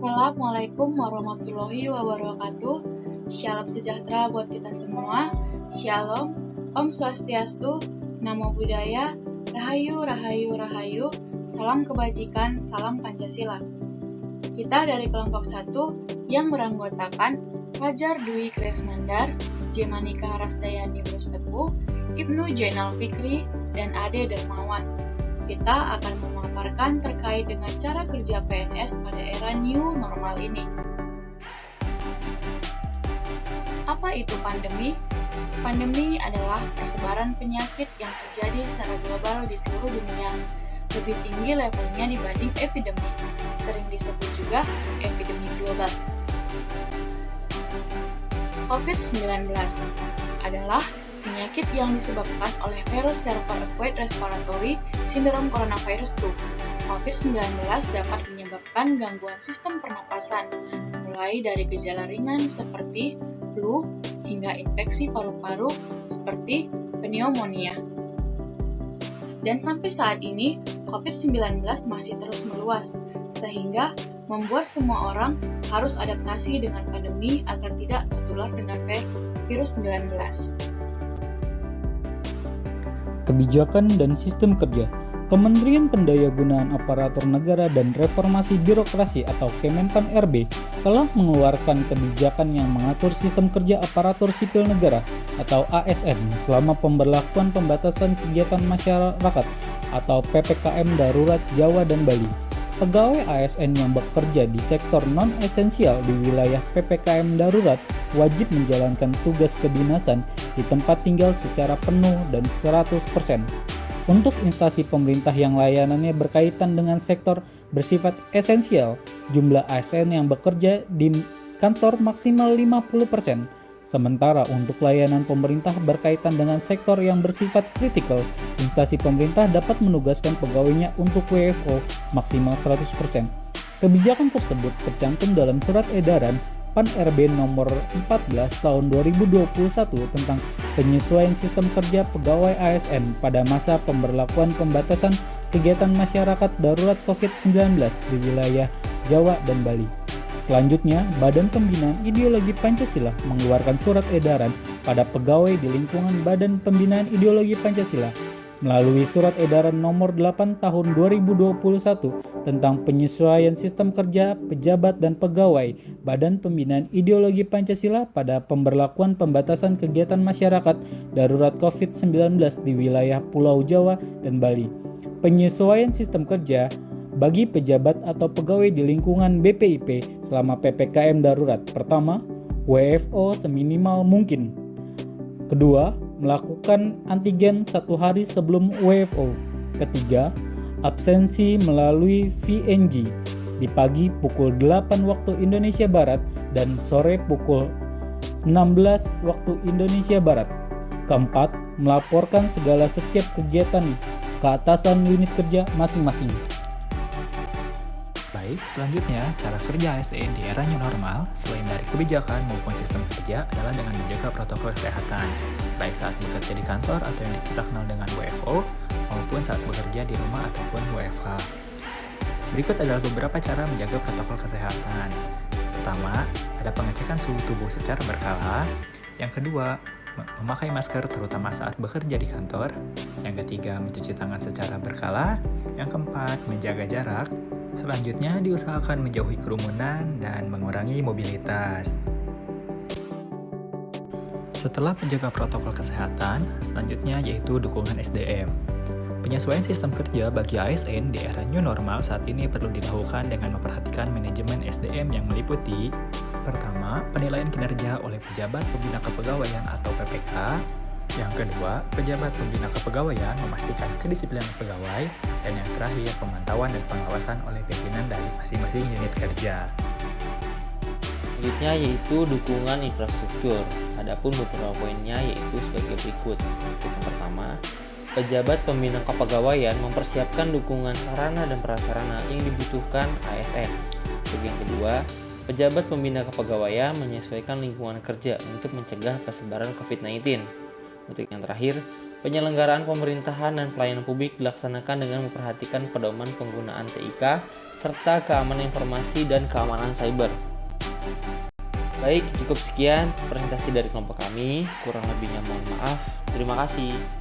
Assalamualaikum warahmatullahi wabarakatuh. Shalom sejahtera buat kita semua. Shalom, Om Swastiastu, Namo Buddhaya, Rahayu, Rahayu, Rahayu, salam kebajikan, salam Pancasila. Kita dari kelompok 1 yang beranggotakan Fajar Dwi Kresnandar, J. Manika Rasdayani Brustepu, Ibnu Jainal Fikri, dan Ade Dermawan. Kita akan memaparkan terkait dengan cara kerja PNS pada era new normal ini. Apa itu pandemi? Pandemi adalah persebaran penyakit yang terjadi secara global di seluruh dunia. Lebih tinggi levelnya dibanding epidemi, sering disebut juga epidemi global. COVID-19 adalah penyakit yang disebabkan oleh virus Server Acquired Respiratory Syndrome Coronavirus 2. COVID-19 dapat menyebabkan gangguan sistem pernapasan, mulai dari gejala ringan seperti flu hingga infeksi paru-paru seperti pneumonia. Dan sampai saat ini, COVID-19 masih terus meluas, sehingga membuat semua orang harus adaptasi dengan pandemi agar tidak tertular dengan virus 19. Kebijakan dan sistem kerja. Kementerian Pendayagunaan Aparatur Negara dan Reformasi Birokrasi atau Kemenpan RB telah mengeluarkan kebijakan yang mengatur sistem kerja aparatur sipil negara atau ASN selama pemberlakuan pembatasan kegiatan masyarakat atau PPKM darurat Jawa dan Bali. Pegawai ASN yang bekerja di sektor non-esensial di wilayah PPKM darurat wajib menjalankan tugas kedinasan di tempat tinggal secara penuh dan 100%. Untuk instansi pemerintah yang layanannya berkaitan dengan sektor bersifat esensial, jumlah ASN yang bekerja di kantor maksimal 50%. Sementara untuk layanan pemerintah berkaitan dengan sektor yang bersifat kritikal, instansi pemerintah dapat menugaskan pegawainya untuk WFO maksimal 100%. Kebijakan tersebut tercantum dalam surat edaran PAN-RB nomor 14 tahun 2021 tentang penyesuaian sistem kerja pegawai ASN pada masa pemberlakuan pembatasan kegiatan masyarakat darurat COVID-19 di wilayah Jawa dan Bali. Selanjutnya, Badan Pembinaan Ideologi Pancasila mengeluarkan surat edaran pada pegawai di lingkungan Badan Pembinaan Ideologi Pancasila melalui surat edaran nomor 8 tahun 2021 tentang penyesuaian sistem kerja pejabat dan pegawai Badan Pembinaan Ideologi Pancasila pada pemberlakuan pembatasan kegiatan masyarakat darurat COVID-19 di wilayah Pulau Jawa dan Bali. Penyesuaian sistem kerja bagi pejabat atau pegawai di lingkungan BPIP selama PPKM darurat. Pertama, WFO seminimal mungkin. Kedua, melakukan antigen 1 hari sebelum WFO. Ketiga, absensi melalui VNG di pagi pukul 8 waktu Indonesia Barat dan sore pukul 16 waktu Indonesia Barat. Keempat, melaporkan segala setiap kegiatan ke atasan unit kerja masing-masing. Baik, selanjutnya cara kerja ASN di era new normal selain dari kebijakan maupun sistem kerja adalah dengan menjaga protokol kesehatan, baik saat bekerja di kantor atau yang kita kenal dengan WFO maupun saat bekerja di rumah ataupun WFH. Berikut adalah beberapa cara menjaga protokol kesehatan. Pertama, ada pengecekan suhu tubuh secara berkala. Yang kedua, memakai masker terutama saat bekerja di kantor. Yang ketiga, mencuci tangan secara berkala. Yang keempat, menjaga jarak. Selanjutnya, diusahakan menjauhi kerumunan dan mengurangi mobilitas. Setelah menjaga protokol kesehatan, selanjutnya yaitu dukungan SDM. Penyesuaian sistem kerja bagi ASN di era new normal saat ini perlu dilakukan dengan memperhatikan manajemen SDM yang meliputi: pertama, penilaian kinerja oleh pejabat pembina kepegawaian atau PPK. Yang kedua, pejabat pembina kepegawaian memastikan kedisiplinan pegawai. Dan yang terakhir, pemantauan dan pengawasan oleh pimpinan dari masing-masing unit kerja. Selanjutnya yaitu dukungan infrastruktur. Adapun beberapa poinnya yaitu sebagai berikut. Yang pertama, pejabat pembina kepegawaian mempersiapkan dukungan sarana dan prasarana yang dibutuhkan ASN. Untuk yang kedua, pejabat pembina kepegawaian menyesuaikan lingkungan kerja untuk mencegah persebaran COVID-19. Untuk yang terakhir, penyelenggaraan pemerintahan dan pelayanan publik dilaksanakan dengan memperhatikan pedoman penggunaan TIK serta keamanan informasi dan keamanan cyber. Baik, cukup sekian presentasi dari kelompok kami. Kurang lebihnya mohon maaf. Terima kasih.